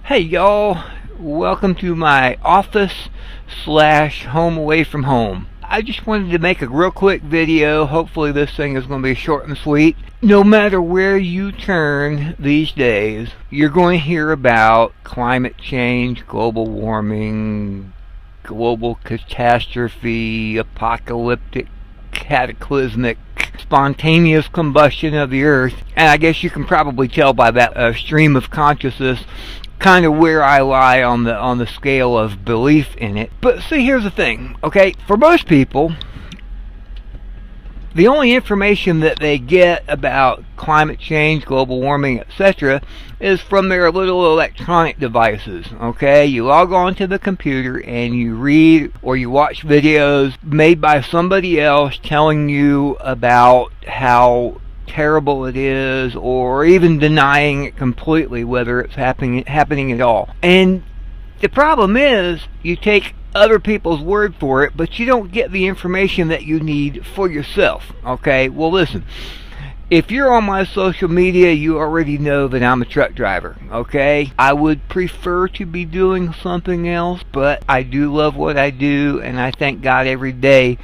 Hey y'all, welcome to my office slash home away from home. I just wanted to make a real quick video. Hopefully this thing is going to be short and sweet. No matter where you turn these days, you're going to hear about climate change, global warming, global catastrophe, apocalyptic, cataclysmic, spontaneous combustion of the earth. And I guess you can probably tell by that stream of consciousness kind of where I lie on the scale of belief in it. But see, here's the thing, okay? For most people, the only information that they get about climate change, global warming, etc. is from their little electronic devices, okay? You log on to the computer and you read or you watch videos made by somebody else telling you about how terrible it is, or even denying it completely, whether it's happening at all. And the problem is, you take other people's word for it, but you don't get the information that you need for yourself. Okay, well listen, if you're on my social media, you already know that I'm a truck driver. Okay, I would prefer to be doing something else, but I do love what I do, and I thank God every day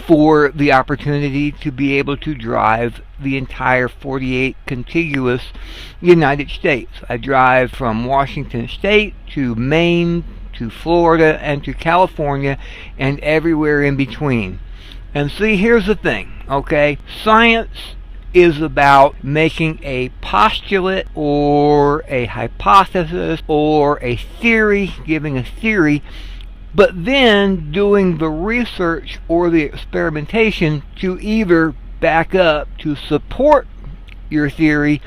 for the opportunity to be able to drive the entire 48 contiguous United States. I drive from Washington State to Maine to Florida and to California and everywhere in between. And see, here's the thing, okay? Science is about making a postulate or a hypothesis or a theory, giving a theory, but then doing the research or the experimentation to either back up to support your theory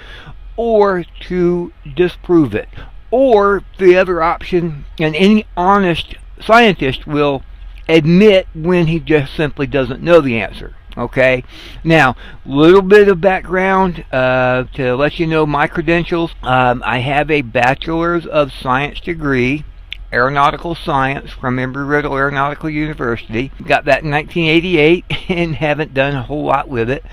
or to disprove it. Or the other option, and any honest scientist will admit when he just simply doesn't know the answer. Okay, now little bit of background to let you know my credentials. I have a Bachelor's of Science degree, Aeronautical Science, from Embry-Riddle Aeronautical University. Got that in 1988 and haven't done a whole lot with it.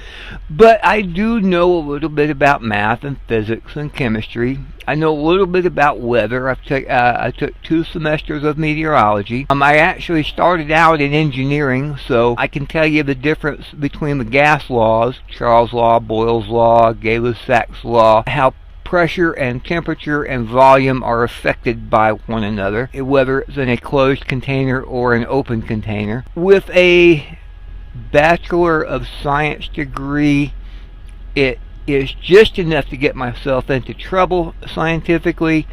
But I do know a little bit about math and physics and chemistry. I know a little bit about weather. I took 2 semesters of meteorology. I actually started out in engineering, so I can tell you the difference between the gas laws, Charles' Law, Boyle's Law, Gay-Lussac's Law, how pressure and temperature and volume are affected by one another, whether it's in a closed container or an open container. With a Bachelor of Science degree, it is just enough to get myself into trouble scientifically,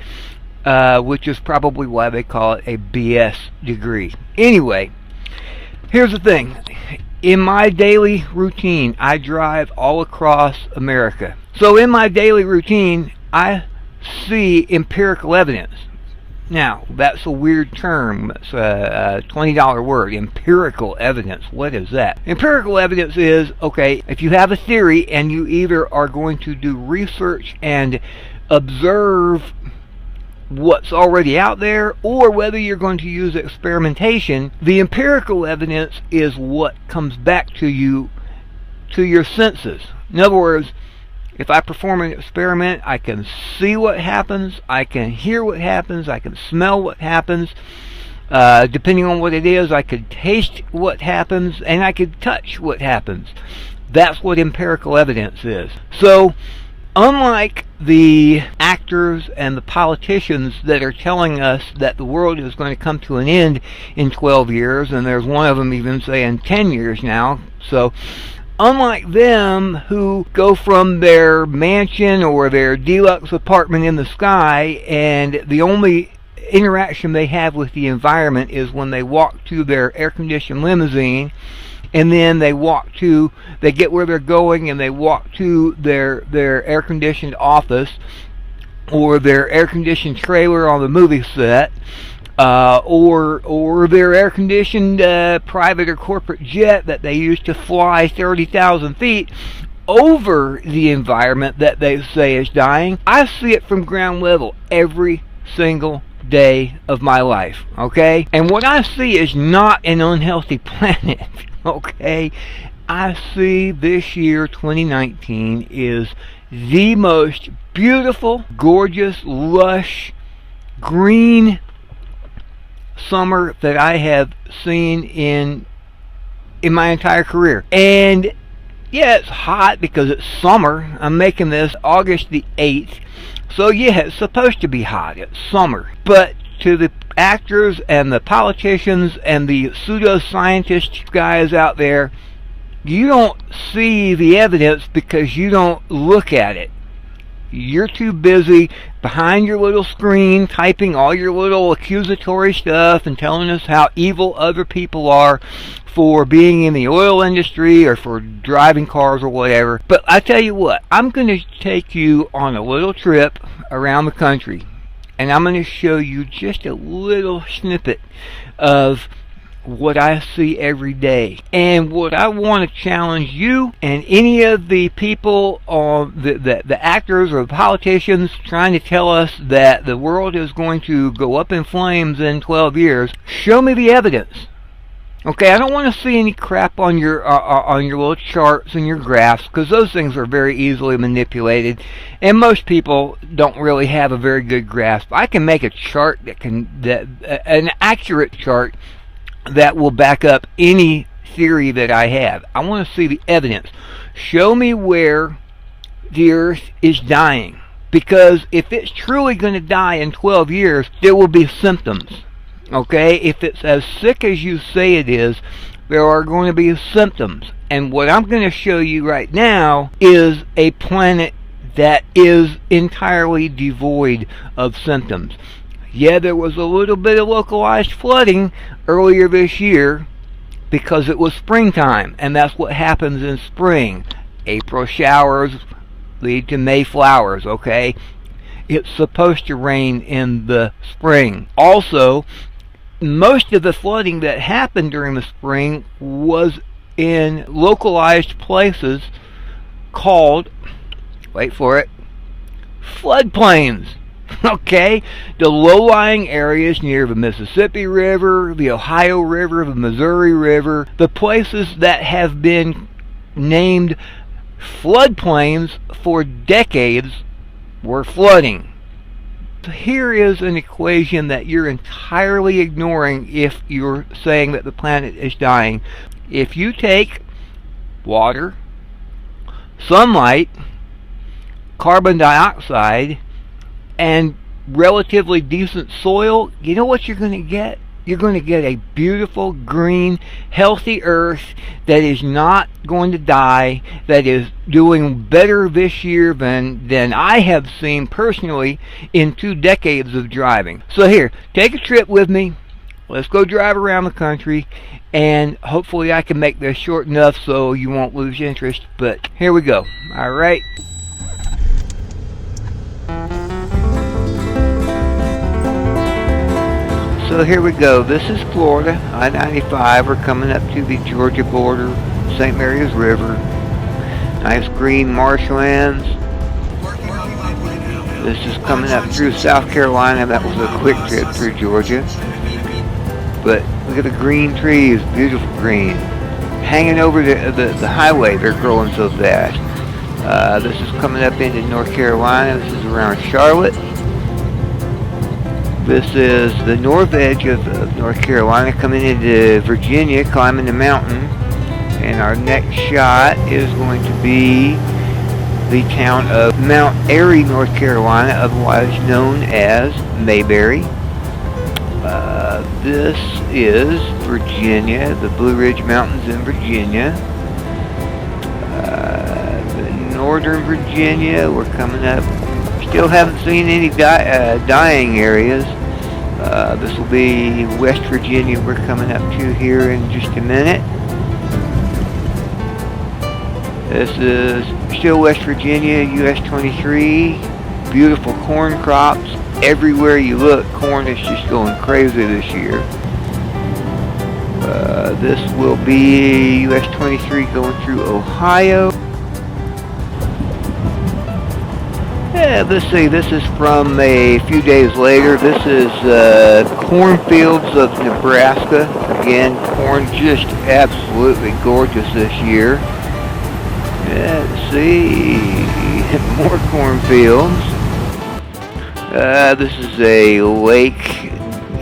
which is probably why they call it a BS degree. Anyway, here's the thing. In my daily routine, I drive all across America. So in my daily routine, I see empirical evidence. Now, that's a weird term. It's a $20 word, empirical evidence. What is that? Empirical evidence is, okay, if you have a theory and you either are going to do research and observe what's already out there, or whether you're going to use experimentation, the empirical evidence is what comes back to you, to your senses. In other words, if I perform an experiment, I can see what happens, I can hear what happens, I can smell what happens. Depending on what it is, I could taste what happens, and I could touch what happens. That's what empirical evidence is. So, unlike the actors and the politicians that are telling us that the world is going to come to an end in 12 years, and there's one of them even saying 10 years now, so unlike them who go from their mansion or their deluxe apartment in the sky, and the only interaction they have with the environment is when they walk to their air-conditioned limousine, and then they get where they're going and they walk to their air-conditioned office or their air-conditioned trailer on the movie set, or their air-conditioned private or corporate jet that they use to fly 30,000 feet over the environment that they say is dying. I see it from ground level every single day of my life, okay? And what I see is not an unhealthy planet, okay? I see this year, 2019, is the most beautiful, gorgeous, lush, green summer that I have seen in my entire career. And yeah, it's hot because it's summer. I'm making this August the 8th. So yeah, it's supposed to be hot. It's summer. But to the actors and the politicians and the pseudoscientist guys out there, you don't see the evidence because you don't look at it. You're too busy behind your little screen typing all your little accusatory stuff and telling us how evil other people are for being in the oil industry or for driving cars or whatever. But I tell you what, I'm going to take you on a little trip around the country, and I'm going to show you just a little snippet of what I see every day. And what I want to challenge you and any of the people on the actors or politicians trying to tell us that the world is going to go up in flames in 12 years, show me the evidence. Okay, I don't want to see any crap on your little charts and your graphs, because those things are very easily manipulated, and most people don't really have a very good grasp. I can make a chart an accurate chart that will back up any theory that I have. I want to see the evidence. Show me where the Earth is dying. Because if it's truly going to die in 12 years, there will be symptoms. Okay? If it's as sick as you say it is, there are going to be symptoms. And what I'm going to show you right now is a planet that is entirely devoid of symptoms. Yeah, there was a little bit of localized flooding earlier this year because it was springtime, and that's what happens in spring. April showers lead to May flowers, okay? It's supposed to rain in the spring. Also, most of the flooding that happened during the spring was in localized places called, wait for it, floodplains. Okay, the low-lying areas near the Mississippi River, the Ohio River, the Missouri River, the places that have been named floodplains for decades were flooding. Here is an equation that you're entirely ignoring if you're saying that the planet is dying. If you take water, sunlight, carbon dioxide, and relatively decent soil, you know what you're going to get? You're going to get a beautiful, green, healthy Earth that is not going to die, that is doing better this year than I have seen personally in 2 decades of driving. So here, take a trip with me. Let's go drive around the country, and hopefully I can make this short enough so you won't lose interest. But here we go. All right. So here we go. This is Florida, I-95. We're coming up to the Georgia border, St. Mary's River. Nice green marshlands. This is coming up through South Carolina. That was a quick trip through Georgia. But look at the green trees, beautiful green. Hanging over the highway, they're growing so fast. This is coming up into North Carolina. This is around Charlotte. This is the north edge of North Carolina, coming into Virginia, climbing the mountain. And our next shot is going to be the town of Mount Airy, North Carolina, otherwise known as Mayberry. This is Virginia, the Blue Ridge Mountains in Virginia. The northern Virginia, we're coming up. Still haven't seen any dying areas. This will be West Virginia we're coming up to here in just a minute. This is still West Virginia, US 23. Beautiful corn crops. Everywhere you look, corn is just going crazy this year. This will be US 23 going through Ohio. Yeah, let's see, this is from a few days later. This is cornfields of Nebraska. Again, corn just absolutely gorgeous this year. Let's see, more cornfields. This is a lake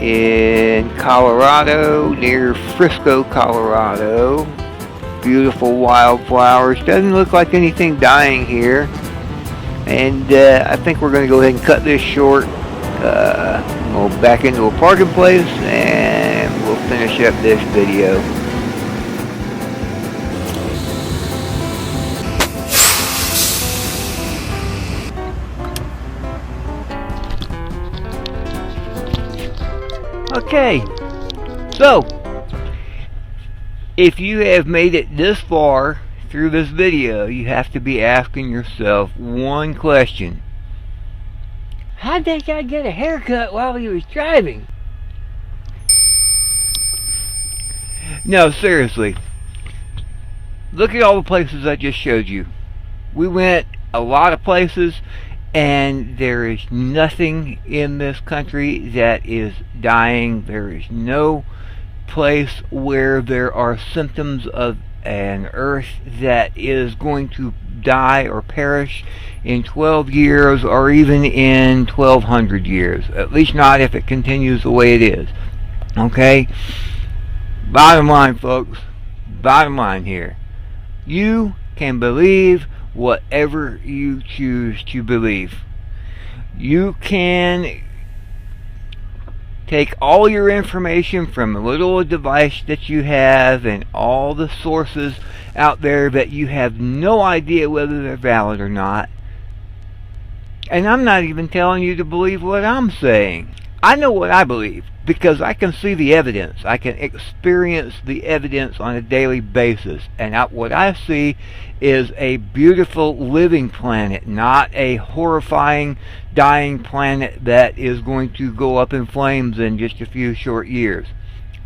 in Colorado, near Frisco, Colorado. Beautiful wildflowers. Doesn't look like anything dying here. And I think we're going to go ahead and cut this short. We'll back into a parking place and we'll finish up this video. Okay, so if you have made it this far through this video, you have to be asking yourself one question. How did that guy get a haircut while he was driving? No, seriously. Look at all the places I just showed you. We went a lot of places, and there is nothing in this country that is dying. There is no place where there are symptoms of an earth that is going to die or perish in 12 years or even in 1200 years. At least not if it continues the way it is. Okay? Bottom line, folks. Bottom line here. You can believe whatever you choose to believe. You can take all your information from a little device that you have and all the sources out there that you have no idea whether they're valid or not. And I'm not even telling you to believe what I'm saying. I know what I believe because I can see the evidence. I can experience the evidence on a daily basis. And what I see is a beautiful living planet, not a horrifying dying planet that is going to go up in flames in just a few short years.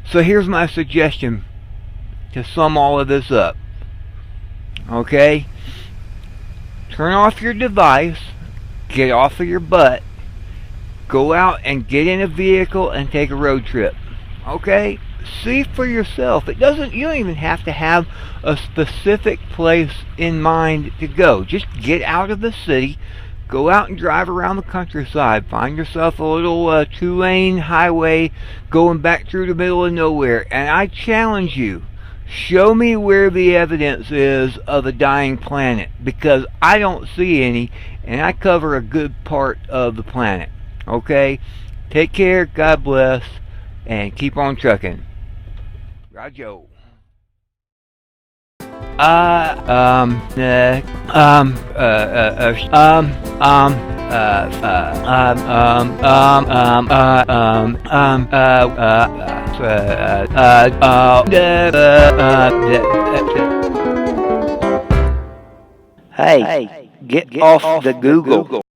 So here's my suggestion to sum all of this up. Okay? Turn off your device, get off of your butt, go out and get in a vehicle and take a road trip. Okay? See for yourself. You don't even have to have a specific place in mind to go. Just get out of the city, go out and drive around the countryside. Find yourself a little 2-lane highway going back through the middle of nowhere. And I challenge you, show me where the evidence is of a dying planet, because I don't see any, and I cover a good part of the planet. Okay? Take care, God bless, and keep on trucking. Rajo. Hey, get off the Google.